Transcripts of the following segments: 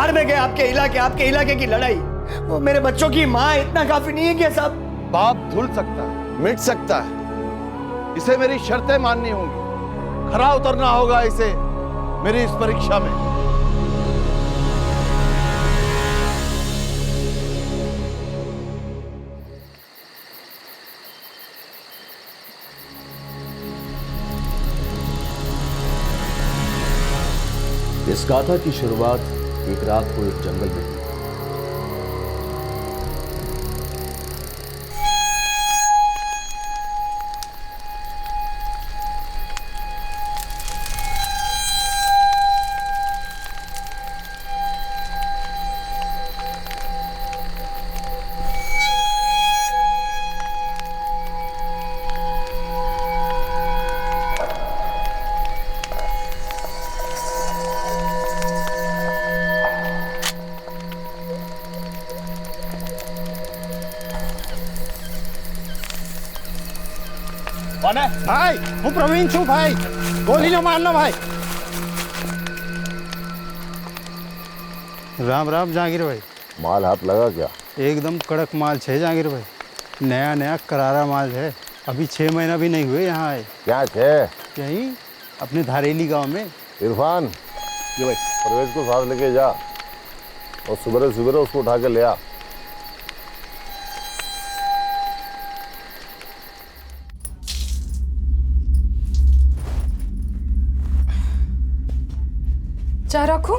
भाड़ में गए आपके इलाके की लड़ाई। वो मेरे बच्चों की माँ इतना काफी नहीं है क्या साहब? बाप धुल सकता है, मिट सकता है, इसे मेरी शर्तें माननी होंगी, खरा उतरना होगा इसे मेरी इस परीक्षा में। इस गाथा की शुरुआत एक रात को एक जंगल में हुई। कौन है भाई? હું પ્રવીણ છું ભાઈ, ગોલી નો મારનો ભાઈ। राम राम जहांगीर भाई। माल हाथ लगा क्या? एकदम कड़क माल है जहांगीर भाई, नया नया करारा माल है। अभी 6 महीना भी नहीं हुए यहाँ आए। क्या है? यहीं अपने धारेली गांव में। इरफान, ये भाई परवेज को साथ लेके जा और सुबह सुबह उसको उठा के ले आ। चा रखूं?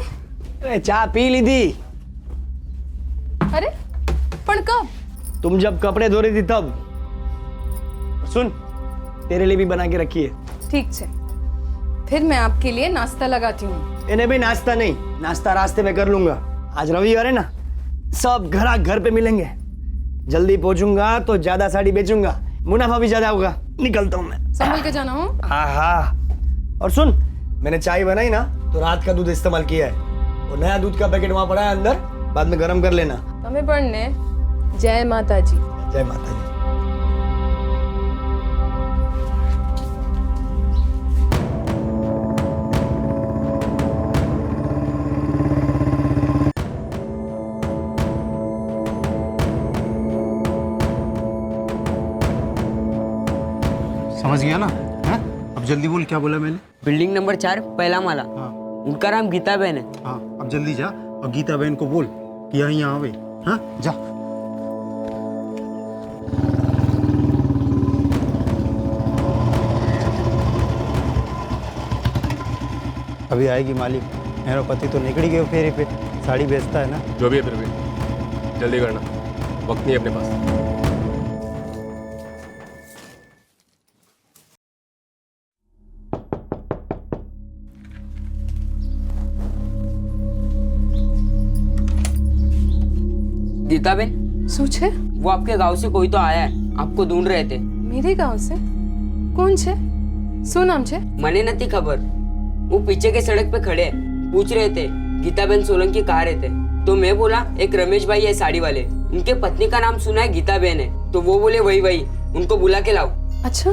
चा पी ली थी। अरे पण कब? तुम जब कपड़े धो रही थी तब। सुन, तेरे लिए भी बना के रखी है। ठीक है, फिर मैं आपके लिए नाश्ता लगाती हूँ। इन्हें भी नाश्ता नहीं, नाश्ता रास्ते में कर लूंगा। आज रविवार है ना, सब घर पे मिलेंगे। जल्दी पहुंचूंगा तो ज्यादा साड़ी बेचूंगा, मुनाफा भी ज्यादा होगा। निकलता हूँ मैं। संभल के जाना हो। हाँ। और सुन, मैंने चाय बनाई ना तो रात का दूध इस्तेमाल किया है, और नया दूध का पैकेट वहां पड़ा है अंदर, बाद में गर्म कर लेना। हमें पढ़ने। जय माता जी। जय माता जी। समझ गया ना? है? अब जल्दी बोल, क्या बोला मैंने? बिल्डिंग नंबर 4 पहला माला। हाँ उनका नाम गीता बहन है। हाँ, अब जल्दी जा और गीता बहन को बोल कि यहाँ आवे। हाँ जा। अभी आएगी मालिक। मेरा पति तो निकल गए फेरे पे, साड़ी बेचता है ना। जो भी है, फिर भी जल्दी करना, वक्त नहीं अपने पास। गीता बहन, શું છે? वो आपके गांव से कोई तो आया है, आपको ढूंढ रहे थे। मेरे गांव से? कौन છે? શું નામ છે? मने नहीं खबर। वो पीछे के सड़क पे खड़े पूछ रहे थे गीता बहन सोलंकी कहाँ रहते। तो मैं बोला एक रमेश भाई है साड़ी वाले, उनके पत्नी का नाम सुना है गीता बहन है। तो वो बोले वही उनको बुला के लाओ। अच्छा,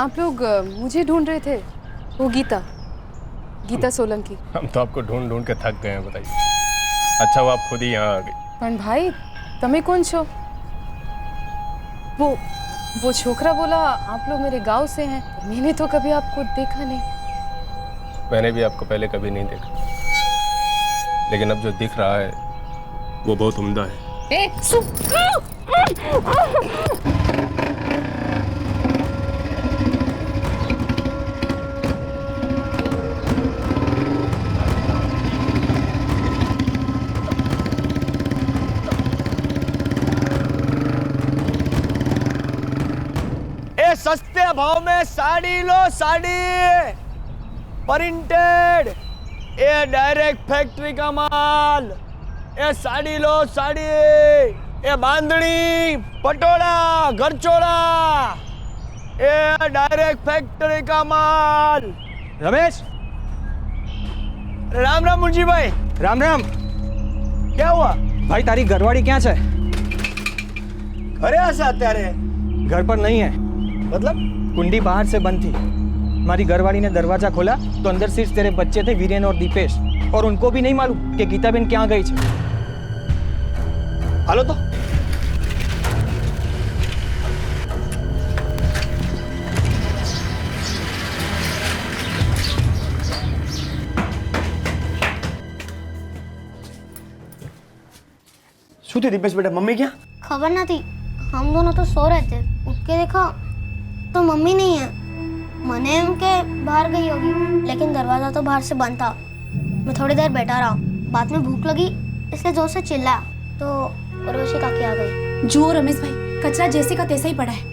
आप लोग मुझे ढूंढ रहे थे? वो गीता सोलंकी। हम तो आपको ढूंढ ढूंढ के थक गए हैं, बताइए। अच्छा वो आप खुद ही यहाँ आ गई। पण भाई, तमे कौन छो? वो छोकरा बोला आप लोग मेरे गांव से हैं। मैंने तो कभी आपको देखा नहीं। मैंने भी आपको पहले कभी नहीं देखा, लेकिन अब जो दिख रहा है वो बहुत उम्दा है। सस्ते भाव में साड़ी लो, साड़ी प्रिंटेड, ये डायरेक्ट फैक्ट्री का माल। ये साड़ी लो, साड़ी, ये बांधनी, पटोला, गरचोला, ये डायरेक्ट फैक्ट्री का माल। रमेश, राम राम मुंशी भाई। राम राम। क्या हुआ भाई तारी घरवाड़ी क्या है? घरे ऐसा અત્યારે घर पर नहीं है। मतलब कुंडी बाहर से बंद थी। हमारी घरवाड़ी ने दरवाजा खोला तो अंदर सिर्फ तेरे बच्चे थे, वीरेन और दीपेश, और उनको भी नहीं मालूम कि गीता बेन क्या गई है। हालो तो શું થયું દીપેશ બેટા? મમ્મી ક્યાં? खबर ना थी, हम दोनों तो सो रहे थे, उठ के देखा तो मम्मी नहीं है। मने एम के बाहर गई होगी, लेकिन दरवाजा तो बाहर से बंद था। मैं थोड़ी देर बैठा रहा, बाद में भूख लगी इसलिए जोर से चिल्लाया तो उर्वशी काकी आ गई। जुओ रमेश भाई, कचरा जैसे का तैसा ही पड़ा है।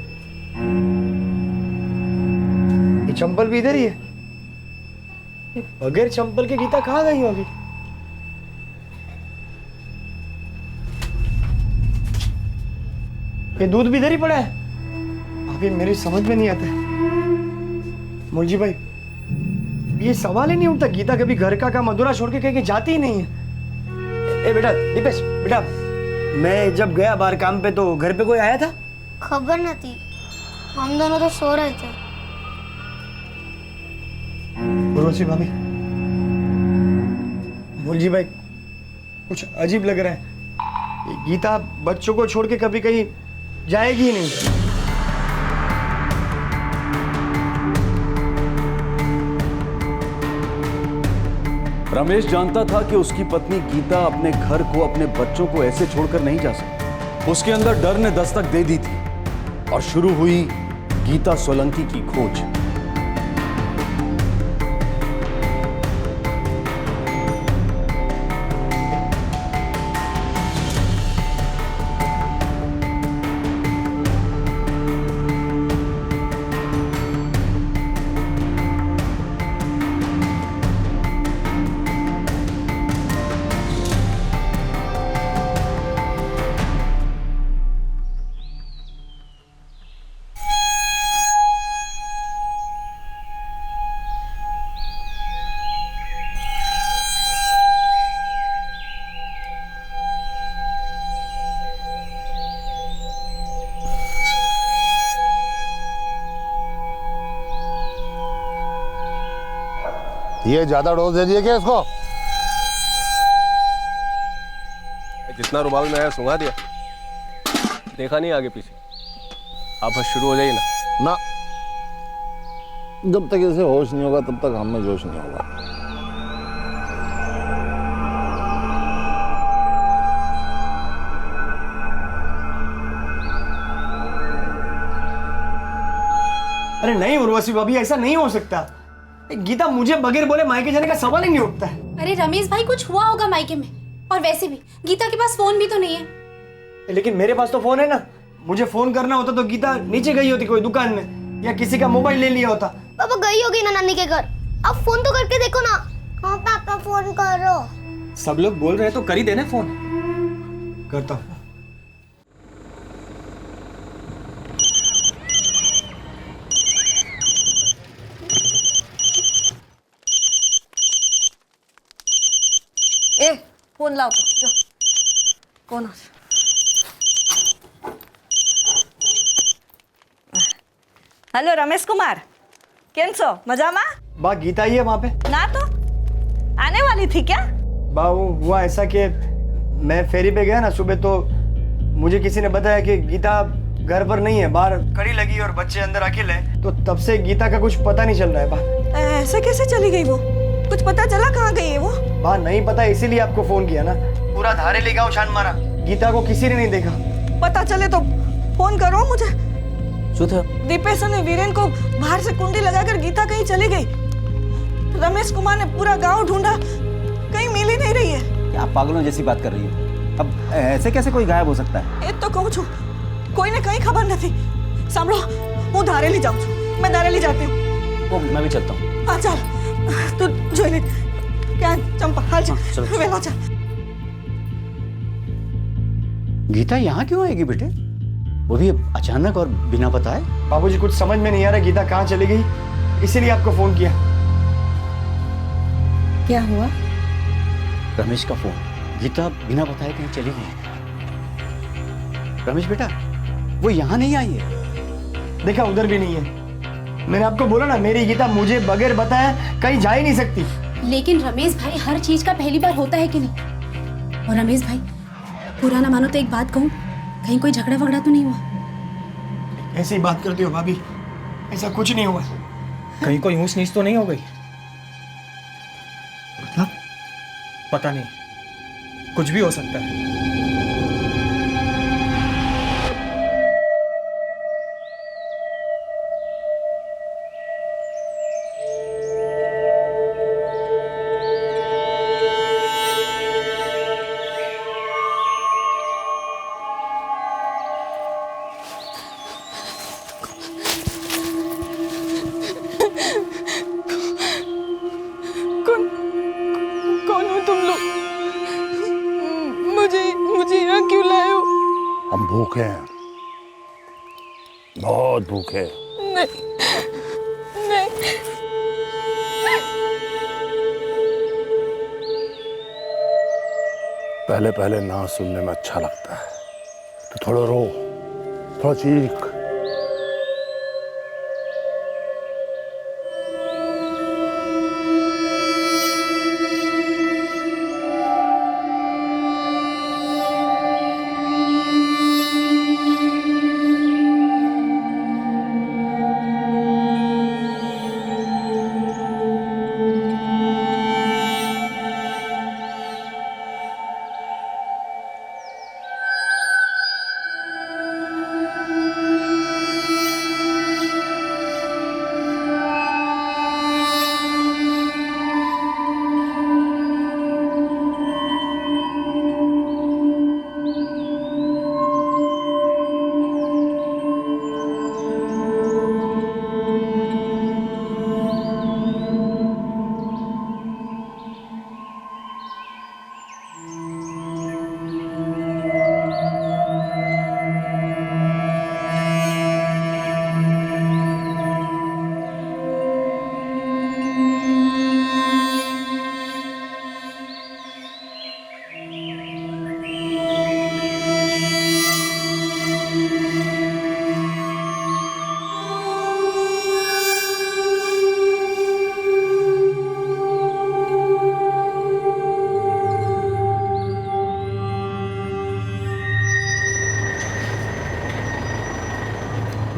ये चंपल भी इधर ही है। ये बगैर चंपल के गीता कहाँ गई होगी? ये दूध भी इधर ही पड़ा है। अभी मेरी समझ में नहीं आता है मुंशी भाई, ये सवाल ही नहीं उठता, गीता कभी घर का काम अधूरा छोड़ के कहीं जाती ही नहीं है। ए बेटा दीपेश बेटा, मैं जब गया बाहर काम पे तो घर पे कोई आया था? खबर ना थी, हम दोनों तो सो रहे थे। उर्वशी भाभी, मुंशी भाई कुछ अजीब लग रहा है। ये गीता बच्चों को छोड़ के कभी कहीं जाएगी ही नहीं। रमेश जानता था कि उसकी पत्नी गीता अपने घर को, अपने बच्चों को ऐसे छोड़कर नहीं जा सकती। उसके अंदर डर ने दस्तक दे दी थी और शुरू हुई गीता सोलंकी की खोज। ये ज्यादा डोज दे दिए क्या इसको? जितना रुमाल में आया सुंघा दिया, देखा नहीं आगे पीछे। आप बस शुरू हो जाइए ना। ना, जब तक इसे होश नहीं होगा तब तक हम में जोश नहीं होगा। अरे नहीं उर्वशी भाभी, ऐसा नहीं हो सकता। गीता मुझे बगैर बोले मायके जाने का सवाल ही नहीं उठता है। अरे रमेश भाई, कुछ हुआ होगा मायके में, और वैसे भी गीता के पास फोन भी तो नहीं है। लेकिन मेरे पास तो फोन है ना। मुझे फोन करना होता तो गीता नीचे गई होती कोई दुकान में, या किसी का मोबाइल ले लिया होता। पापा गई होगी ना नानी के घर, अब फोन तो करके देखो ना। हाँ पापा फोन करो। सब लोग बोल रहे हैं तो कर ही देना फोन। करता हूँ। ए फोन लाओ तो जो कौन आ? हेलो रमेश कुमार, केम छो? मजामा? बा गीता ही है वहाँ पे ना तो आने वाली थी क्या? बा हुआ ऐसा कि मैं फेरी पे गया ना सुबह, तो मुझे किसी ने बताया कि गीता घर पर नहीं है, बाहर कड़ी लगी और बच्चे अंदर अकेले हैं। तो तब से गीता का कुछ पता नहीं चल रहा है बा। ऐसे कैसे चली गई वो? कुछ पता चला कहाँ गई है वो? बा नहीं पता, इसीलिए आपको फोन किया ना। पूरा धारेली गांव छान मारा, गीता को किसी ने नहीं देखा। पता चले तो फोन करो मुझे। શું થયું? दीपेश ने वीरेन को बाहर से कुंडी लगाकर गीता कहीं चली गई। रमेश कुमार ने पूरा गांव ढूंढा, कहीं मिल ही नहीं रही है। क्या पागलों जैसी बात कर रही हो? अब ऐसे कैसे कोई गायब हो सकता है? એ તો કહું છું, કોઈને કઈ ખબર નથી। સાંભળો, હું ધારેલી જાઉં છું, मैं ધારેલી જાતી हूँ। वो मैं भी चलता हूँ। हाँ चल, तू જોઈ લે ક્યાં ચંપા, હાલ चलो। चल वेला चल। गीता यहाँ क्यों आएगी बेटे, वो भी अचानक और बिना बताए? बाबूजी कुछ समझ में नहीं आ रहा गीता कहाँ चली गई, इसीलिए आपको फोन किया। क्या हुआ? रमेश का फोन, गीता बिना बताए कहीं चली गई। रमेश बेटा, वो यहाँ नहीं आई है। देखा उधर भी नहीं है। मैंने आपको बोला ना, मेरी गीता मुझे बगैर बताए कहीं जा ही नहीं सकती। लेकिन रमेश भाई, हर चीज का पहली बार होता है कि नहीं? और रमेश भाई, पूरा ना मानो तो एक बात कहूँ, कहीं कोई झगड़ा वगड़ा तो नहीं हुआ? ऐसी ही बात करती हो भाभी, ऐसा कुछ नहीं हुआ। कहीं कोई ऊंच नीच तो नहीं हो गई? मतलब? पता नहीं, कुछ भी हो सकता है। कौन हो तुम लोग? मुझे यहाँ क्यों लाए हो? हम भूखे हैं, बहुत भूखे। नहीं नहीं, पहले पहले ना सुनने में अच्छा लगता है, तो थोड़ा रो, थोड़ा चीख।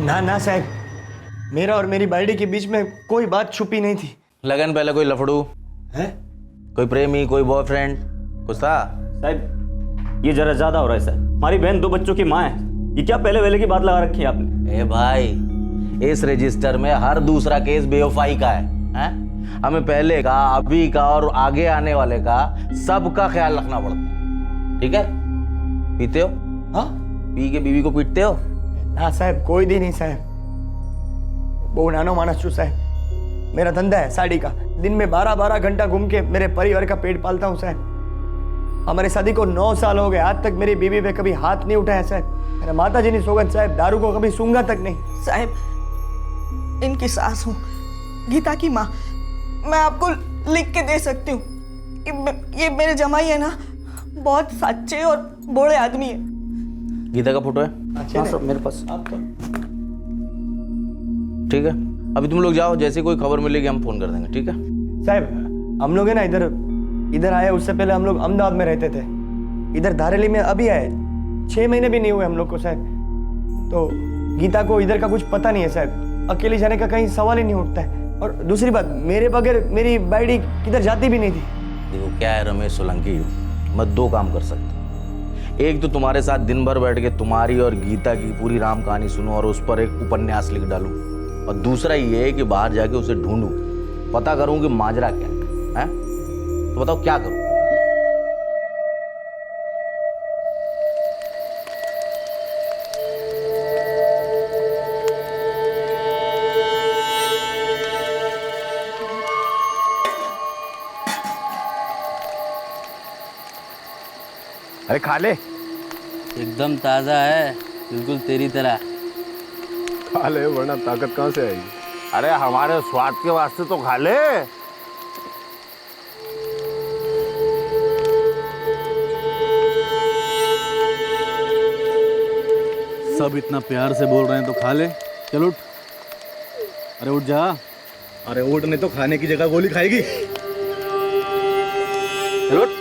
ना ना साहब, मेरा और मेरी बायडी के बीच में कोई बात छुपी नहीं थी। लगन पहले कोई लफड़ू है? कोई प्रेमी, कोई बॉयफ्रेंड, कुछ था? साहब ये जरा ज्यादा हो रहा है सर। हमारी बहन 2 बच्चों की माँ है, ये क्या पहले वेले की बात लगा रखी है आपने? ए भाई, इस रजिस्टर में हर दूसरा केस बेवफाई का है, हैं? हमें पहले का, अभी का और आगे आने वाले का सबका ख्याल रखना पड़ता है, ठीक है? पीते हो? हाँ? पी के बीवी को पीटते हो? ना साहब, कोई दी नहीं साहब, वो नानो मानस छू साहब। मेरा धंधा है साड़ी का, दिन में 12-12 घंटा घूम के मेरे परिवार का पेट पालता हूँ साहब। हमारी शादी को 9 साल हो गए, आज तक मेरी बीवी पे कभी हाथ नहीं उठाया साहब। मेरे माता जी ने सौगंध साहब, दारू को कभी सूंघा तक नहीं। साहब, इनकी सास हूँ, गीता की माँ। मैं आपको लिख के दे सकती हूँ। ये मेरे जमाई है ना, बहुत सच्चे और बोले आदमी है। गीता का फोटो है? हाँ सब मेरे पास। ठीक है, अभी तुम लोग जाओ, जैसे कोई खबर मिलेगी हम फोन कर देंगे, ठीक है? साहब, हम लोग है ना इधर आए, उससे पहले हम लोग अहमदाबाद में रहते थे। इधर धारेली में अभी आए, 6 महीने भी नहीं हुए हम लोग को साहब। तो गीता को इधर का कुछ पता नहीं है साहब, अकेले जाने का कहीं सवाल ही नहीं उठता है। और दूसरी बात, मेरे बगैर मेरी बायडी किधर जाती भी नहीं थी। देखो क्या है रमेश सोलंकी, मैं 2 काम कर सकता हूँ। एक तो तुम्हारे साथ दिन भर बैठ के तुम्हारी और गीता की पूरी राम कहानी सुनूं और उस पर एक उपन्यास लिख डालूं, और दूसरा ये है कि बाहर जाके उसे ढूंढूं, पता करूं कि माजरा क्या है? तो बताओ क्या करूं? अरे खा ले। एकदम ताज़ा है, बिल्कुल तेरी तरह। खा ले, वरना ताकत कहाँ से आएगी। अरे हमारे स्वाद के वास्ते तो खा ले। सब इतना प्यार से बोल रहे हैं तो खा ले। चल उठ। अरे उठ जा। अरे उठ, नहीं तो खाने की जगह गोली खाएगी। चल उठ।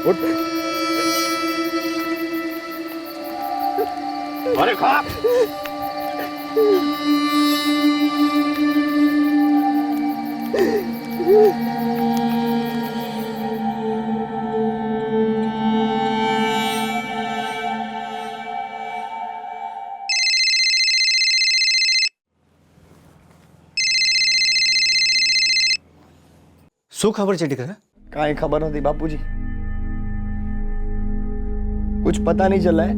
उठ। अरे खा। શું ખબર છે ટીકરા? કાંઈ ખબર નથી બાપूजी। कुछ पता नहीं चला है।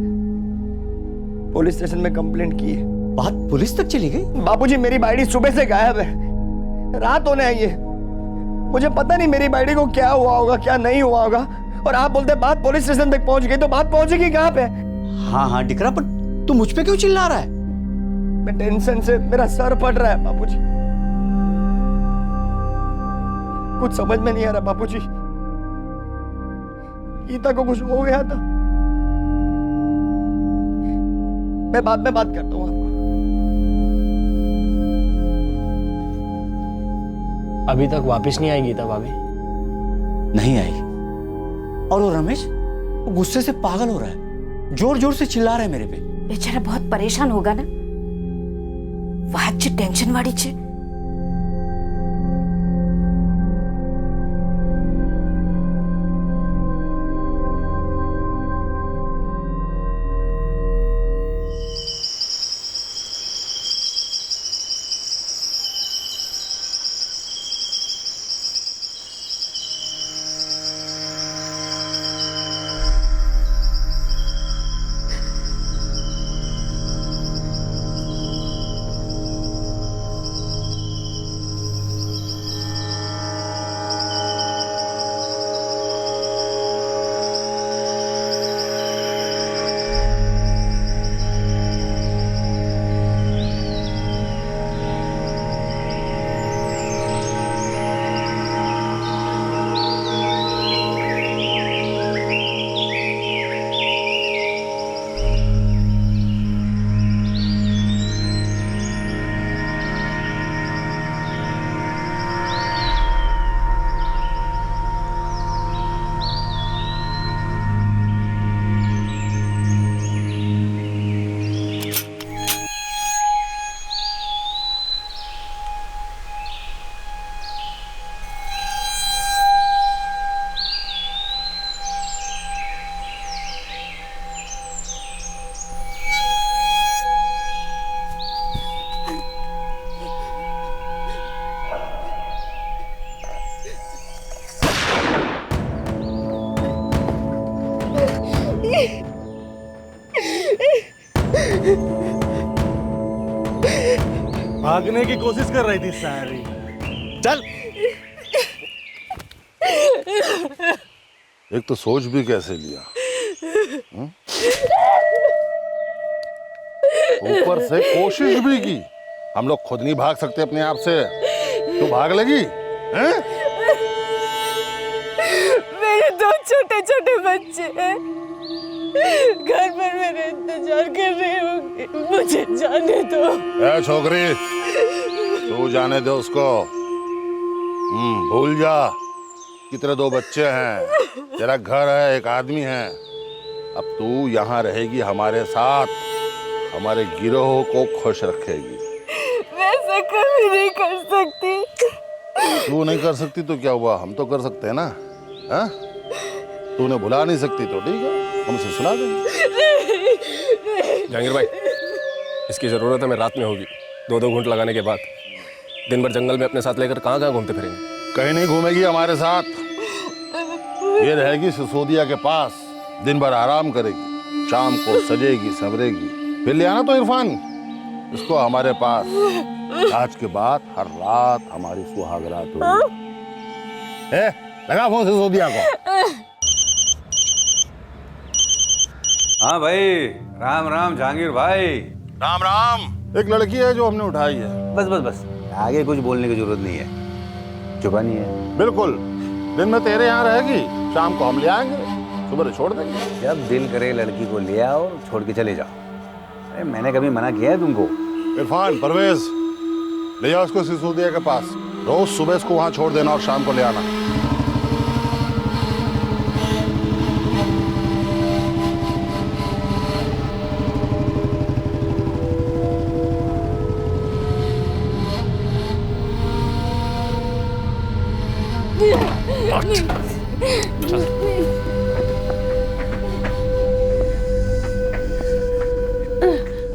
पुलिस स्टेशन में कंप्लेंट की है। बात पुलिस तक चली गई? बापूजी मेरी बाइडी सुबह से गायब है, रात होने आई है। मुझे पता नहीं मेरी बाइडी को क्या हुआ होगा, क्या नहीं हुआ होगा। और आप बोलते बात पुलिस स्टेशन तक पहुंच गई, तो बात पहुंचेगी कहाँ पे? हाँ हाँ टिकरा, पर तू मुझ पे क्यों चिल्ला रहा है? मैं टेंशन से मेरा सर फट रहा है बापूजी। कुछ समझ में नहीं आ रहा बापूजी। गीता को कुछ हो गया तो मैं बाद में बात करता हूँ आपको। अभी तक वापस नहीं आई गीता भाभी? नहीं आई। और वो रमेश, वो गुस्से से पागल हो रहा है, जोर जोर से चिल्ला रहा है मेरे पे। बेचारा बहुत परेशान होगा ना, वाच टेंशन वाड़ी छे। भागने की कोशिश कर रही थी सारी। चल। एक तो सोच भी कैसे लिया, ऊपर से कोशिश भी की। हम लोग खुद नहीं भाग सकते अपने आप से, तू भाग लगी हैं? मेरे दो छोटे छोटे बच्चे हैं, घर पर मेरे इंतजार कर रहे होंगे, मुझे जाने दो। ए छोकरी, तू जाने दे उसको। भूल जा कि तेरे दो बच्चे हैं, तेरा घर है, एक आदमी है। अब तू यहाँ रहेगी हमारे साथ, हमारे गिरोह को खुश रखेगी। मैं ऐसा कभी नहीं कर सकती। तू नहीं कर सकती तो क्या हुआ, हम तो कर सकते हैं ना। हाँ? तूने भुला नहीं सकती तो ठीक है, हम उसे सुना देंगे। जहांगीर भाई, इसकी जरूरत हमें रात में होगी, 2-2 घूंट लगाने के बाद। दिन भर जंगल में अपने साथ लेकर कहाँ कहाँ घूमते फिरेंगे? कहीं नहीं घूमेगी हमारे साथ, ये रहेगी सिसोदिया के पास, दिन भर आराम करेगी, शाम को सजेगी संवरेगी। फिर ले आना तो इरफान, इसको हमारे पास। आज के बाद हर रात हमारी सुहाग रात होगी। लगा फोन सिसोदिया को। हाँ भाई, राम राम जहांगीर भाई। राम राम। एक लड़की है जो हमने उठाई है। बस बस बस, आगे कुछ बोलने की जरूरत नहीं है। चुपानी है। बिल्कुल। दिन में तेरे यहाँ रहेगी, शाम को हम ले आएंगे, सुबह छोड़ देंगे। जब दिल करे लड़की को ले आओ, छोड़ के चले जाओ। अरे मैंने कभी मना किया है तुमको? इरफान, परवेज, ले जाओ उसको सिसोदिया के पास। रोज सुबह इसको वहाँ छोड़ देना और शाम को ले आना।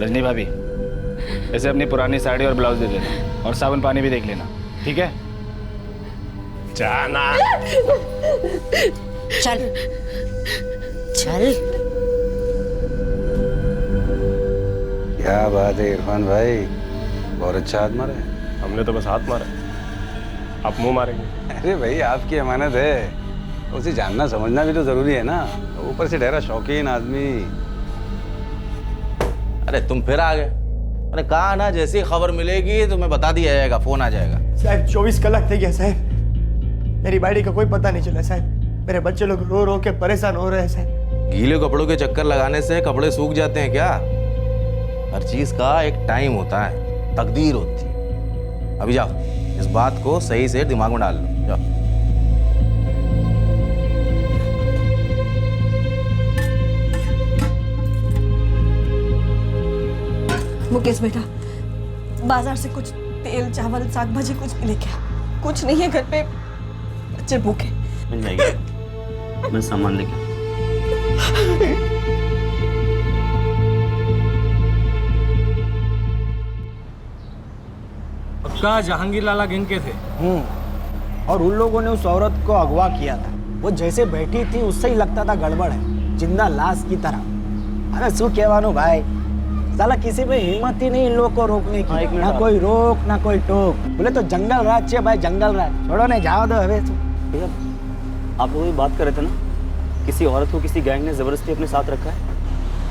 रजनी भाभी, ऐसे अपनी पुरानी साड़ी और ब्लाउज दे देना और साबुन पानी भी देख लेना, ठीक है? जाना। चल चल। क्या बात है इरफान भाई, बहुत अच्छा हाथ मारा है। हमने तो बस हाथ मारा, आप मुंह मारेंगे। अरे भाई, आपकी अमानत है, उसे जानना समझना भी तो जरूरी है ना। ऊपर से ठहरा शौकीन आदमी। अरे तुम फिर आ गए। अरे कहा ना, जैसी खबर मिलेगी तुम्हें बता दिया जाएगा, फोन आ जाएगा। साहब 24 कलाक थे गया साहब, मेरी बाड़ी का कोई पता नहीं चला साहब। मेरे बच्चे लोग रो रो के परेशान हो रहे हैं साहब। गीले कपड़ों के चक्कर लगाने से कपड़े सूख जाते हैं क्या? हर चीज का एक टाइम होता है, तकदीर होती है। अभी जाओ, इस बात को सही से दिमाग में डाल लो, जाओ। मुकेश बेटा, बाजार से कुछ तेल चावल साग भाजी कुछ भी लेके आ। कुछ नहीं है घर पे, बच्चे भूखे। मिल जाएगी, मैं सामान लेके। पक्का जहांगीर लाला गैंग के थे। और उन लोगों ने उस औरत को अगवा किया था। वो जैसे बैठी थी उससे ही लगता था गड़बड़ है, जिंदा लाश की तरह। अरे शू कहवानो भाई, साला किसी में हिम्मत ही नहीं इन लोगों को रोकने की। ना कोई रोक ना कोई टोक। बोले तो जंगल राज है भाई, जंगल राज। छोड़ो नहीं, जाओ दो हवे। भैया, आप लोग बात कर रहे थे ना, किसी औरत को किसी गैंग ने जबरदस्ती अपने साथ रखा है।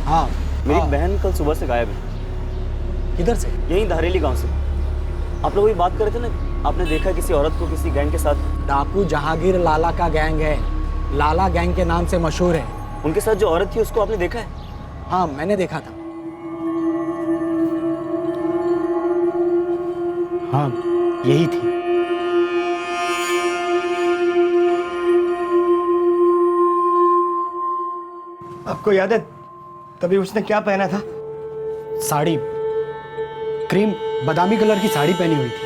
हाँ, मेरी बहन कल सुबह से गायब है। किधर से? यहीं धारेली गांव से। आप लोग भी बात कर रहे थे ना, आपने देखा किसी औरत को किसी गैंग के साथ? डाकू जहांगीर लाला का गैंग है, लाला गैंग के नाम से मशहूर है। उनके साथ जो औरत थी उसको आपने देखा है? हाँ, मैंने देखा था। हाँ, यही थी। आपको याद है तभी उसने क्या पहना था? साड़ी, क्रीम बादामी कलर की साड़ी पहनी हुई थी।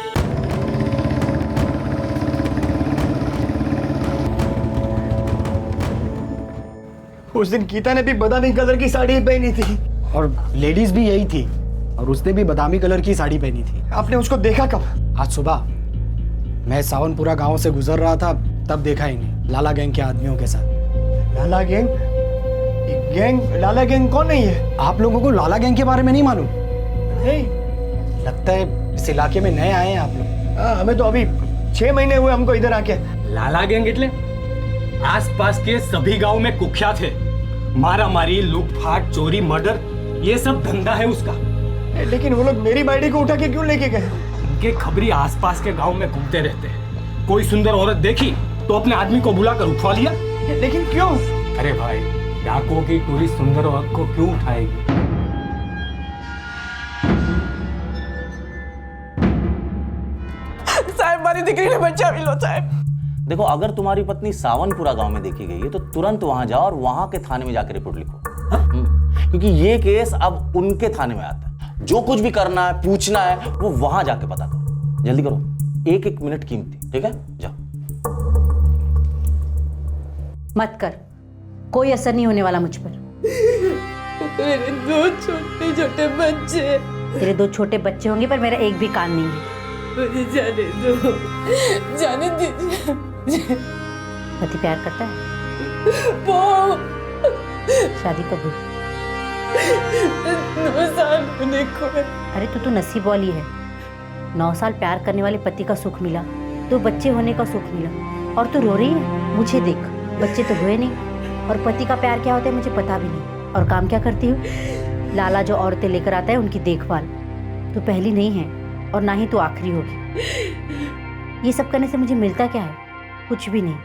उस दिन गीता ने भी बादामी कलर की साड़ी पहनी थी। और लेडीज भी यही थी, और उसने भी बादामी कलर की साड़ी पहनी थी। आपने उसको देखा कब? आज सुबह मैं सावनपुरा गांव से गुजर रहा था, तब देखा इन्हें लाला गैंग के आदमियों के साथ। लाला गैंग? लाला गैंग कौन नहीं है? आप लोगों को लाला गैंग के बारे में नहीं मालूम? नहीं, लगता है इस इलाके में नए आए हैं आप लोग। हाँ, हमें तो अभी 6 महीने हुए हमको इधर आके। लाला गैंग इतने आसपास के सभी गांव में कुख्यात है। मारा मारी, लूटपाट, चोरी, मर्डर, ये सब धंधा है उसका। लेकिन वो लोग मेरी बाड़ी को उठा के क्यों लेके गए? उनके खबरी आसपास के गांव में घूमते रहते हैं। कोई सुंदर औरत देखी तो अपने आदमी को बुलाकर उठवा लिया। लेकिन क्यों? अरे भाई, डाकुओं की टोली सुंदर औरत को क्यों उठाएगी? साहब, हमारी दिकरी ने बच्चा मिलो साहब। देखो, अगर तुम्हारी पत्नी सावनपुरा गांव में देखी गई है तो तुरंत वहां जाओ और वहां के थाने में जाकर रिपोर्ट लिखो। क्योंकि ये केस अब उनके थाने में आता है। जो कुछ भी करना है, पूछना है, वो वहां जाके पता करो। जल्दी करो, 1-1 मिनट कीमती, ठीक है? जाओ। मत कर, कोई असर नहीं होने वाला मुझ पर। मेरे 2 छोटे छोटे बच्चे। तेरे 2 छोटे बच्चे होंगे, पर मेरा एक भी कान नहीं है। मुझे जाने दो, जाने दीजिए। पति प्यार करता है? वो शादी कब हुई? 9 साल होने को है। अरे तू तो नसीब वाली है, 9 साल प्यार करने वाले पति का सुख मिला, तो बच्चे होने का सुख मिला, और तू रो रही है। मुझे देख, बच्चे तो हुए नहीं, और पति का प्यार क्या होता है मुझे पता भी नहीं। और काम क्या करती हूँ? लाला जो औरतें लेकर आता है उनकी देखभाल। तू पहली नहीं है और ना ही तू आखिरी होगी। ये सब करने से मुझे मिलता क्या है? कुछ भी नहीं।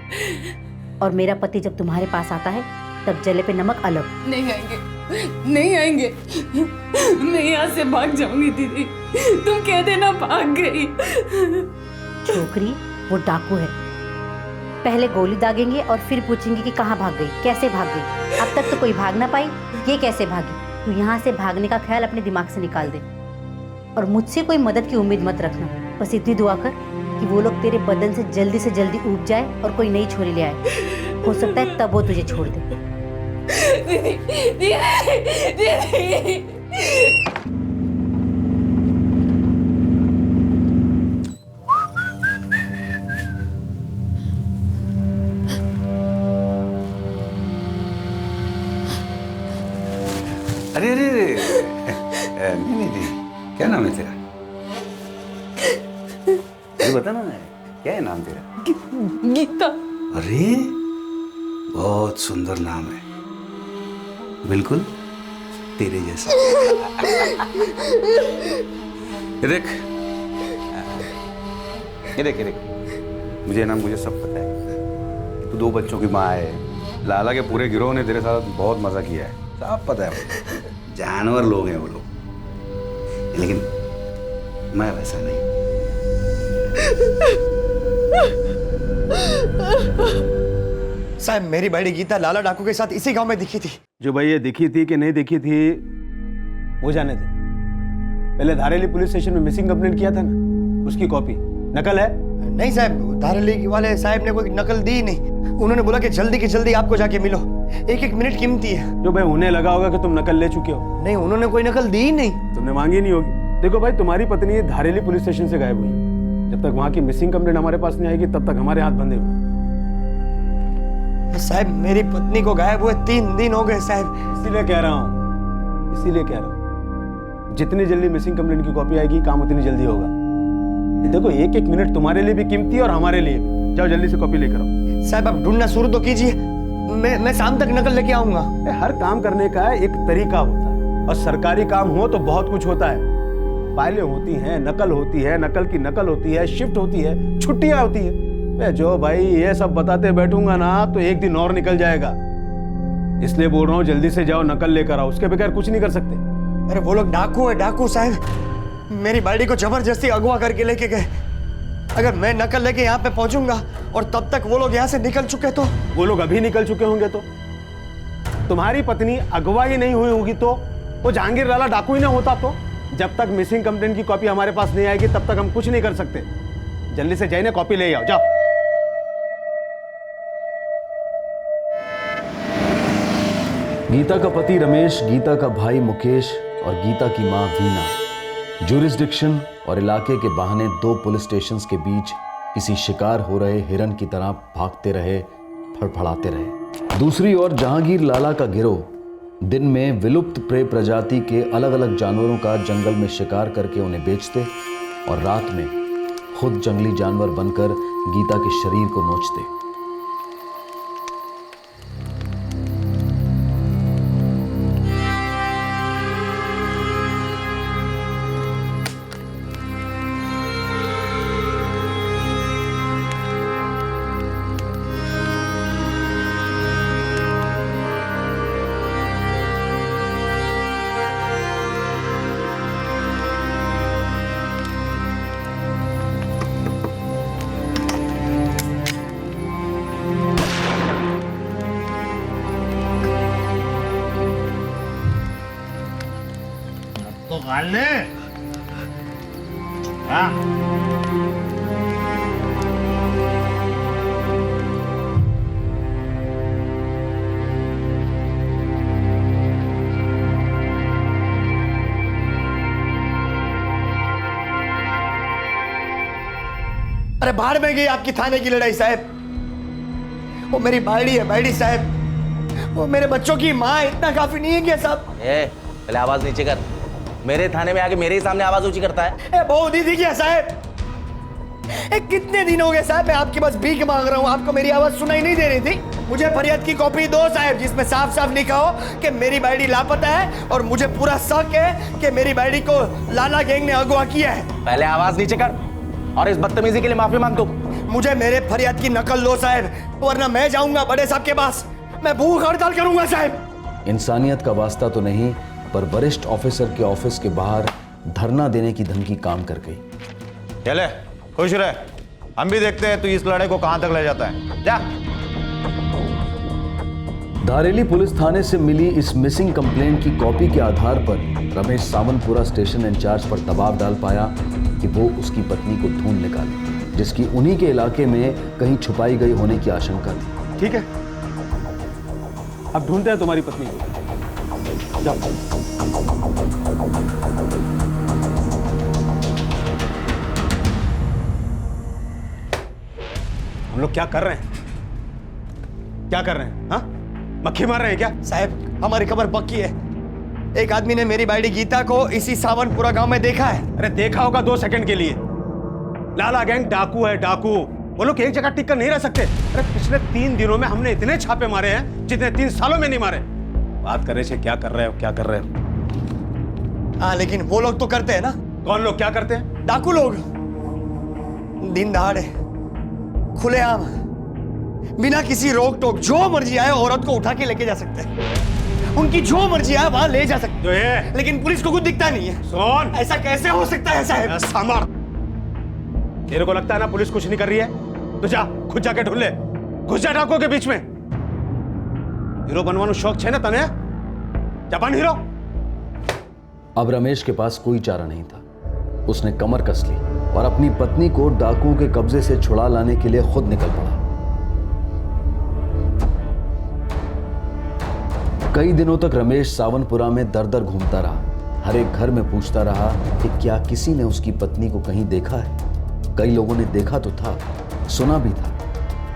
और मेरा पति जब तुम्हारे पास आता है तब जले पे नमक अलग। नहीं आएंगे, नहीं आएंगे। मैं यहाँ से भाग जाऊंगी दीदी, तुम कह देना भाग गई। छोकरी वो डाकू है, पहले गोली दागेंगे और फिर पूछेंगे कि कहाँ भाग गई, कैसे भाग गई। अब तक तो कोई भाग ना पाई, ये कैसे भागी? तू यहाँ से भागने का ख्याल अपने दिमाग से निकाल दे, और मुझसे कोई मदद की उम्मीद मत रखना। बस इतनी दुआ कर कि वो लोग तेरे बदन से जल्दी उब जाए और कोई नई छोरी ले आए। हो सकता है तब वो तुझे छोड़ दे। दीदी, दीदी, दीदी। अरे अरे अरे नहीं नहीं, क्या नाम है तेरा? ये बता ना, क्या है नाम तेरा? गीता। अरे बहुत सुंदर नाम है, बिल्कुल तेरे जैसा। ये देख, ये देख, ये देख, मुझे सब पता है। तू 2 बच्चों की माँ है, लाला के पूरे गिरोह ने तेरे साथ बहुत मजा किया है, सब पता है मुझे। जानवर लोग हैं वो लोग, लेकिन मैं वैसा नहीं। साहब, मेरी बड़ी गीता लाला डाकू के साथ इसी गांव में दिखी थी। जो भाई ये दिखी थी कि नहीं दिखी थी वो जाने थे। पहले धारेली पुलिस स्टेशन में मिसिंग कंप्लेंट किया था ना, उसकी कॉपी नकल है? नहीं साहब, धारेली वाले साहब ने कोई नकल दी नहीं। उन्होंने बोला कि जल्दी की जल्दी आपको जाके मिलो, 1-1 मिनट कीमती है। जो भाई उन्हें लगा होगा कि तुम नकल ले चुके हो। नहीं, उन्होंने कोई नकल दी नहीं। तुमने मांगी नहीं होगी। देखो भाई, तुम्हारी पत्नी धारेली पुलिस स्टेशन से गायब हुई। जब तक वहां की मिसिंग कंप्लेंट हमारे पास नहीं आएगी तब तक हमारे हाथ बंधे हुए। साहब, मेरी पत्नी को गायब हुए 3 दिन हो गए साहब। इसीलिए कह रहा हूँ, जितनी जल्दी मिसिंग कंप्लेंट की कॉपी आएगी काम उतनी जल्दी होगा। देखो, 1-1 मिनट तुम्हारे लिए भी कीमती है और हमारे लिए भी। जाओ जल्दी से कॉपी लेकर आओ। साहब, आप ढूंढना शुरू तो कीजिए, मैं शाम तक नकल लेके आऊंगा। हर काम करने का एक तरीका होता है, और सरकारी काम हो तो बहुत कुछ होता है। फाइलें होती हैं, नकल होती है, नकल की नकल होती है, शिफ्ट होती है, छुट्टियां होती है। मैं जो भाई ये सब बताते बैठूंगा ना तो एक दिन और निकल जाएगा। इसलिए बोल रहा हूँ जल्दी से जाओ, नकल लेकर आओ, उसके बगैर कुछ नहीं कर सकते। अरे वो लोग डाकू है, डाकू साहब। मेरी बाड़ी को जबरदस्ती अगवा करके लेके गए। अगर मैं नकल लेके यहाँ पे पहुंचूंगा और तब तक वो लोग यहाँ से निकल चुके तो? वो लोग अभी निकल चुके होंगे तो? तुम्हारी पत्नी अगवा ही नहीं हुई होगी तो? वो जहांगीर लाला डाकू ही ना होता तो? जब तक मिसिंग कंप्लेंट की कॉपी हमारे पास नहीं आएगी तब तक हम कुछ नहीं कर सकते। जल्दी से जाइए, कॉपी ले आओ, जाओ। गीता का पति रमेश, गीता का भाई मुकेश और गीता की मां वीना ज्यूरिसडिक्शन और इलाके के बहाने 2 पुलिस स्टेशंस के बीच किसी शिकार हो रहे हिरन की तरह भागते रहे, फड़फड़ाते रहे। दूसरी ओर जहांगीर लाला का गिरोह दिन में विलुप्त प्रेय प्रजाति के अलग अलग जानवरों का जंगल में शिकार करके उन्हें बेचते और रात में खुद जंगली जानवर बनकर गीता के शरीर को नोचते। तो गाल ले। हाँ। अरे बाहर में गई आपकी थाने की लड़ाई साहब। वो मेरी बाड़ी है, बाड़ी साहब। वो मेरे बच्चों की माँ इतना काफी नहीं है क्या साहब? पहले आवाज नीचे कर। मेरे थाने में आके मेरे ही सामने आवाज ऊंची करता है। बहुत ही थी क्या साहब? कितने दिन हो गए साहब मैं आपके पास भीख मांग रहा हूँ, आपको मेरी आवाज सुनाई नहीं दे रही थी? मुझे फरियाद की कॉपी दो साहब, जिसमें साफ साफ लिखा हो कि मेरी बेटी लापता है और मुझे पूरा शक है कि मेरी बेटी को लाला गैंग ने अगवा किया है। पहले आवाज नीचे कर और इस बदतमीजी के लिए माफी मांग दो। मुझे मेरे फरियाद की नकल दो साहब, वरना मैं जाऊंगा बड़े साहब के पास, मैं भूख हड़ताल करूंगा साहब। इंसानियत का वास्ता तो नहीं, पर वरिष्ठ ऑफिसर के ऑफिस के बाहर धरना देने की धमकी काम कर गई। चले खुश रहे, हम भी देखते हैं तू इस लड़ाई को कहां तक ले जाता है। जा। धारेली पुलिस थाने से मिली इस मिसिंग कंप्लेंट की कॉपी के आधार पर रमेश सावनपुरा स्टेशन इंचार्ज पर दबाव डाल पाया कि वो उसकी पत्नी को ढूंढ निकाले, जिसकी उन्हीं के इलाके में कहीं छुपाई गई होने की आशंका थी। ठीक है, अब ढूंढते हैं तुम्हारी पत्नी को। जाओ। हम लोग क्या कर रहे हैं? क्या कर रहे हैं? हाँ, मक्खी मार रहे हैं क्या? साहब हमारी खबर पक्की है, एक आदमी ने मेरी बेटी गीता को इसी सावनपुरा गांव में देखा है। अरे देखा होगा 2 सेकंड के लिए। लाला गैंग डाकू है, डाकू। वो लोग एक जगह टिक कर नहीं रह सकते। अरे पिछले 3 दिनों में हमने इतने छापे मारे हैं जितने 3 सालों में नहीं मारे। बात कर रहे थे, क्या कर रहे हो, क्या कर रहे हो? हाँ लेकिन वो लोग तो करते हैं ना। कौन लोग क्या करते हैं? डाकू लोग, दिन दहाड़े, खुलेआम, बिना किसी रोक टोक, जो मर्जी आए औरत को उठा के लेके जा सकते हैं। उनकी जो मर्जी आए वहां ले जा सकते हैं, लेकिन पुलिस को कुछ दिखता नहीं है। सुन, ऐसा कैसे हो सकता है साहब? सामर, तेरे को लगता है ना पुलिस कुछ नहीं कर रही है, तो जा खुद जाके ढूंढ ले। घुस जा डाकुओं के बीच में। हीरो बनवानो शौक है ना तने? Japan hero. अब रमेश के पास कोई चारा नहीं था। उसने कमर कस ली और अपनी पत्नी को डाकुओं के कब्जे से छुड़ा लाने के लिए खुद निकल पड़ा। कई दिनों तक रमेश सावनपुरा में दर दर घूमता रहा, हर एक घर में पूछता रहा कि क्या किसी ने उसकी पत्नी को कहीं देखा है। कई लोगों ने देखा तो था, सुना भी था,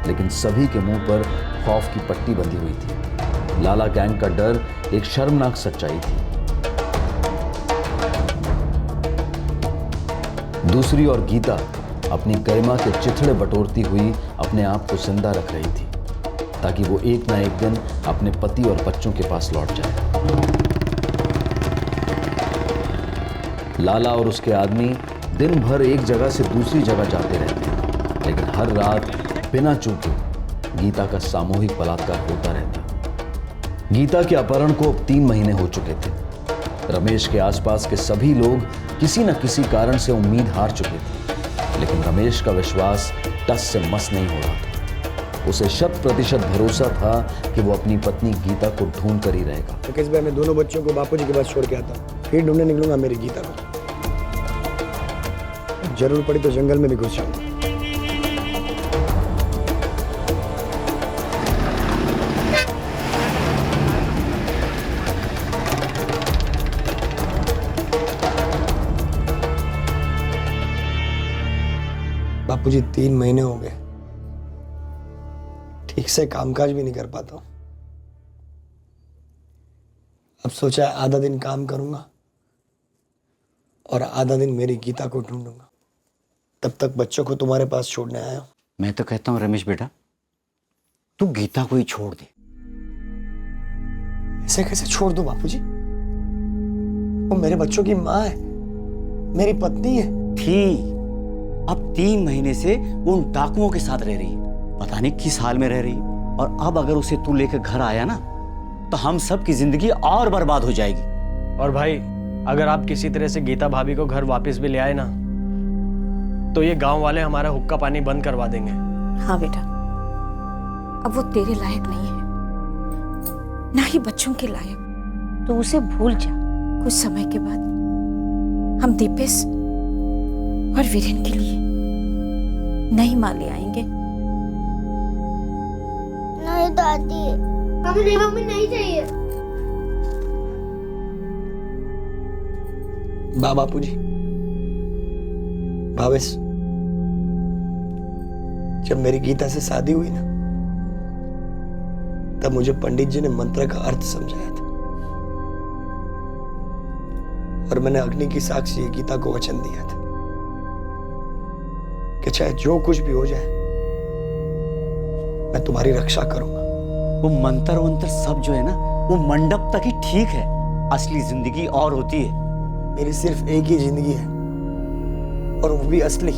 लेकिन सभी के मुंह पर खौफ की पट्टी बंधी हुई थी। लाला गैंग का डर एक शर्मनाक सच्चाई थी। दूसरी ओर गीता अपनी गरिमा के चिथड़े बटोरती हुई अपने आप को जिंदा रख रही थी, ताकि वो एक ना एक दिन अपने पति और बच्चों के पास लौट जाए। लाला और उसके आदमी दिन भर एक जगह से दूसरी जगह जाते रहते हैं, लेकिन हर रात बिना चूके गीता का सामूहिक बलात्कार होता रहता। गीता के अपहरण को अब 3 महीने हो चुके थे। रमेश के आसपास के सभी लोग किसी न किसी कारण से उम्मीद हार चुके थे, लेकिन रमेश का विश्वास टस से मस नहीं हो रहा था। उसे 100% भरोसा था कि वो अपनी पत्नी गीता को ढूंढ कर ही रहेगा। मुकेश भाई, मैं दोनों बच्चों को बापूजी के पास छोड़ के आता हूँ, फिर ढूंढने निकलूंगा मेरी गीता को। जरूर पड़ी तो जंगल में भी घुस जाऊंगा। बापूजी 3 महीने हो गए, ठीक से कामकाज भी नहीं कर पाता हूं। अब सोचा आधा दिन काम करूंगा और आधा दिन मेरी गीता को ढूंढूंगा। तब तक बच्चों को तुम्हारे पास छोड़ने आया हूं। मैं तो कहता हूं रमेश बेटा, तू गीता को ही छोड़ दे। ऐसे कैसे छोड़ दूं बापूजी? वो मेरे बच्चों की माँ है, मेरी पत्नी है। थी, अब 3 महीने से वो उन डाकुओं के साथ रह रही है, पता नहीं किस हाल में रह रही है। और अब अगर उसे तू लेकर घर आया ना, तो हम सब की जिंदगी और बर्बाद हो जाएगी। और भाई, अगर आप किसी तरह से गीता भाभी को घर वापस भी ले आए ना, तो ये गांव वाले हमारा हुक्का पानी बंद करवा देंगे। हाँ बेटा, अब वो तेरे लायक नहीं है, ना ही बच्चों के लायक। तो उसे भूल जा। कुछ समय के बाद हम दीपेश और वीरेन के लिए नई माँ ले आएंगे। नहीं दादी, हमें नई मम्मी नहीं चाहिए। बापूजी, भावेश, जब मेरी गीता से शादी हुई ना, तब मुझे पंडित जी ने मंत्र का अर्थ समझाया था और मैंने अग्नि की साक्षी गीता को वचन दिया था कि चाहे जो कुछ भी हो जाए मैं तुम्हारी रक्षा करूंगा। वो मंत्र वंत्र सब जो है ना, वो मंडप तक ही ठीक है, असली जिंदगी और होती है। मेरी सिर्फ एक ही जिंदगी है और वो भी असली,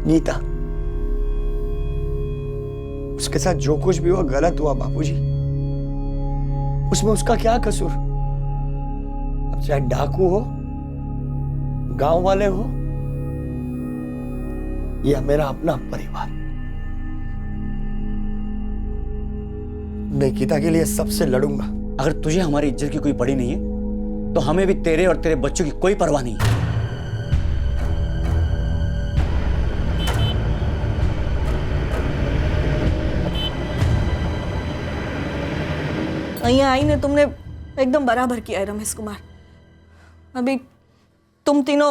गीता। उसके साथ जो कुछ भी हुआ गलत हुआ बापूजी, उसमें उसका क्या कसूर? अब चाहे डाकू हो, गांव वाले हो या मेरा अपना परिवार, मैं गीता के लिए सबसे लड़ूंगा। अगर तुझे हमारी इज्जत की कोई पड़ी नहीं है तो हमें भी तेरे और तेरे बच्चों की कोई परवाह नहीं है। અહીંયા આવીને तुमने एकदम बराबर किया है रमेश कुमार। अभी तुम तीनों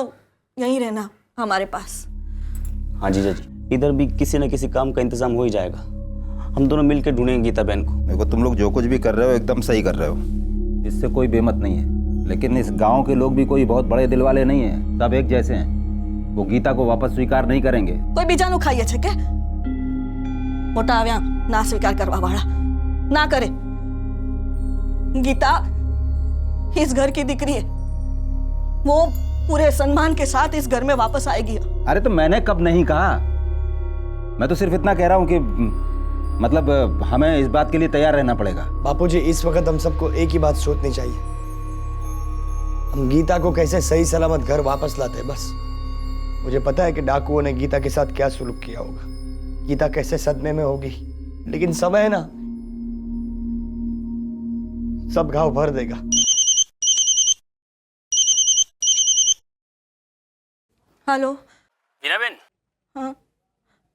यहीं रहना हमारे पास। हाँ जीजा जी, इधर भी किसी न किसी काम का इंतजाम हो ही जाएगा। हम दोनों मिलकर ढूंढेंगे गीता बहन को। देखो तुम लोग जो कुछ भी कर रहे हो एकदम सही कर रहे हो, इससे कोई बेमत नहीं है, लेकिन इस गांव के लोग भी कोई बहुत बड़े दिल वाले नहीं हैं, सब एक जैसे हैं। वो गीता को वापस स्वीकार नहीं करेंगे। कोई बीजाનું ખાઈએ છે કે મોટા આવ્યા ના સ્વીકાર કરવા વાળા ના કરે। गीता इस घर की दिक्री है, वो पूरे सम्मान के साथ इस घर में वापस आएगी। अरे तो मैंने कब नहीं कहा, मैं तो सिर्फ इतना कह रहा हूँ कि मतलब हमें इस बात के लिए तैयार रहना पड़ेगा। बापूजी, इस वक्त हम सबको एक ही बात सोचनी चाहिए, हम गीता को कैसे सही सलामत घर वापस लाते हैं। बस मुझे पता है कि डाकुओं ने गीता के साथ क्या सुलूक किया होगा, गीता कैसे सदमे में होगी, लेकिन समय है ना, सब घाव भर देगा। Hello Veena Ben. हाँ,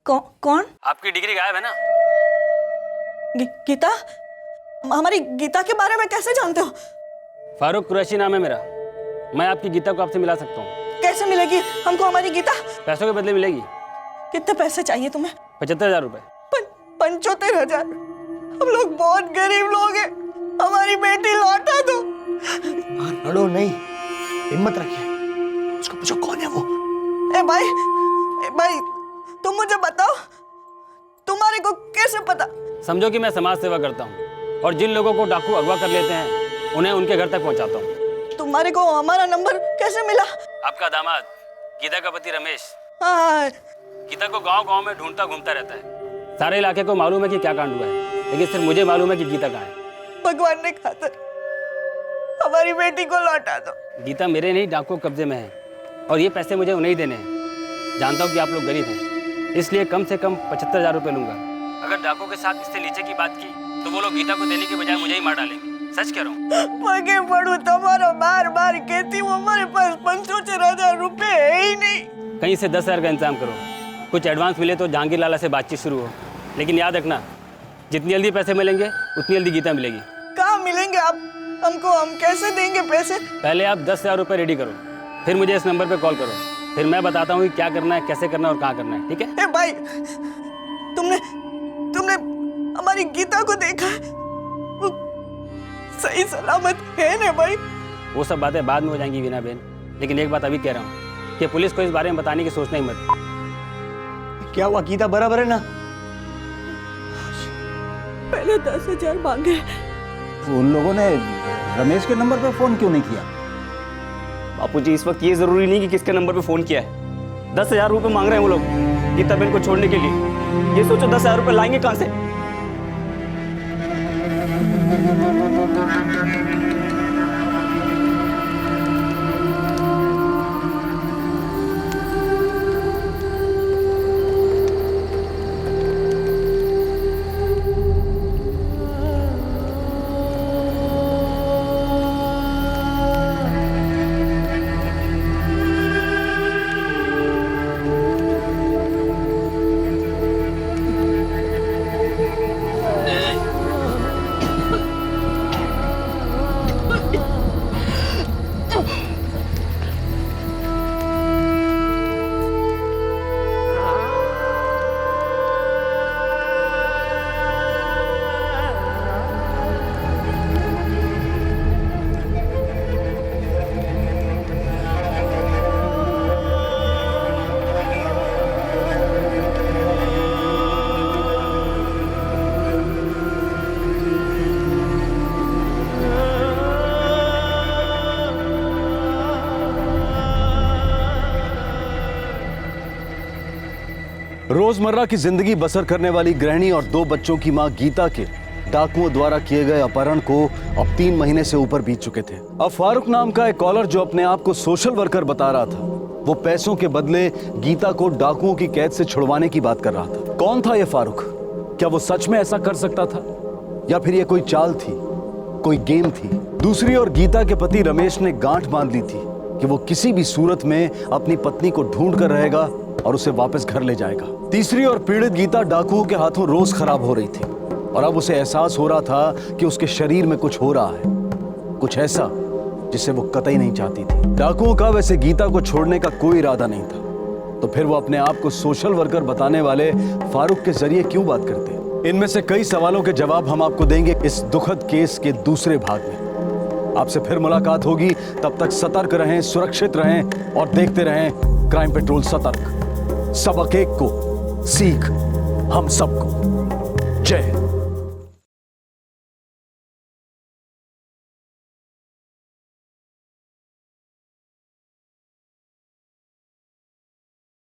कौन? आपकी डिग्री गायब है ना? गीता? हमारी गीता के बारे में कैसे जानते हो? फारूक कुरैशी नाम है मेरा। मैं आपकी गीता को आपसे मिला सकता हूँ। कैसे मिलेगी हमको हमारी गीता? पैसों के बदले मिलेगी। कितने पैसे चाहिए तुम्हें? 75,000 रुपए। 75,000? हम लोग बहुत गरीब लोग हैं, हमारी बेटी लौटा दो। लड़ो नहीं, हिम्मत रखिए, उसको पूछो कौन है वो। ए भाई तुम मुझे बताओ, तुम्हारे को कैसे पता? समझो कि मैं समाज सेवा करता हूँ और जिन लोगों को डाकू अगवा कर लेते हैं उन्हें उनके घर तक पहुँचाता हूँ। तुम्हारे को हमारा नंबर कैसे मिला? आपका दामाद गीता का पति रमेश हाँ। गीता को गांव-गांव में ढूंढता घूमता रहता है। सारे इलाके को मालूम है कि क्या कांड हुआ है, लेकिन सिर्फ मुझे मालूम है कि गीता कहाँ है। भगवान ने खातर हमारी बेटी को लौटा दो। गीता मेरे नहीं, डाकू कब्जे में है और ये पैसे मुझे उन्हें ही देने हैं। जानता हूँ कि आप लोग गरीब हैं, इसलिए कम से कम 75,000 रुपये लूंगा। अगर डाकू के साथ इससे नीचे की बात की तो वो लोग गीता को देने के बजाय मुझे ही मार डालेंगे। सच कह रहा हूँ। पगे पड़ू तुम्हारा बार बार कहती हूँ, हमारे पास 75,000 रुपए है ही नहीं। कहीं से 10,000 का इंतजाम करो, कुछ एडवांस मिले तो जहांगीर लाला से बातचीत शुरू हो। लेकिन याद रखना, जितनी जल्दी पैसे मिलेंगे उतनी जल्दी गीता मिलेगी। कहाँ मिलेंगे आप हमको? हम कैसे देंगे पैसे? पहले आप 10,000 रुपये रेडी करो, फिर मुझे इस नंबर पे कॉल करो, फिर मैं बताता हूँ कि क्या करना है, कैसे करना है और कहाँ करना है। ठीक है? ए भाई, तुमने हमारी गीता को देखा है? वो सही सलामत है ना भाई? वो सब बातें बाद में हो जाएंगी वीना बहन, लेकिन एक बात अभी कह रहा हूँ कि पुलिस को इस बारे में बताने की सोचना ही मत। क्या हुआ? गीता बराबर है ना? पहले 10,000 मांगे। उन लोगों ने रमेश के नंबर पे फोन क्यों नहीं किया? बापूजी, इस वक्त ये जरूरी नहीं कि किसके नंबर पे फोन किया है। 10,000 रुपये मांग रहे हैं वो लोग गीता बहन को छोड़ने के लिए। ये सोचो 10,000 रुपये लाएंगे कहाँ से? रोजमर्रा की जिंदगी बसर करने वाली गृहिणी और 2 बच्चों की मां गीता के डाकुओं द्वारा किए गए अपहरण को अब 3 महीने से ऊपर बीत चुके थे। अब फारूक नाम का एक कॉलर जो अपने आप को सोशल वर्कर बता रहा था, वो पैसों के बदले गीता को डाकुओं की कैद से छुड़वाने की बात कर रहा था। कौन था ये फारूक? क्या वो सच में ऐसा कर सकता था या फिर ये कोई चाल थी, कोई गेम थी? दूसरी ओर गीता के पति रमेश ने गांठ बांध ली थी कि वो किसी भी सूरत में अपनी पत्नी को ढूंढ कर रहेगा और उसे वापस घर ले जाएगा। तीसरी ओर पीड़ित गीता डाकुओं के हाथों रोज खराब हो रही थी और अब उसे एहसास हो रहा था कि उसके शरीर में कुछ हो रहा है, कुछ ऐसा जिसे वो कतई नहीं चाहती थी। डाकुओं का वैसे गीता को छोड़ने का कोई इरादा नहीं था, तो फिर वो अपने आप को सोशल वर्कर बताने वाले फारूक के जरिए क्यों बात करते? इनमें से कई सवालों के जवाब हम आपको देंगे इस दुखद केस के दूसरे भाग में। आपसे फिर मुलाकात होगी, तब तक सतर्क रहें, सुरक्षित रहें और देखते रहें क्राइम पेट्रोल सतर्क। सबक एक को, सीख हम सबको। जय हिंद।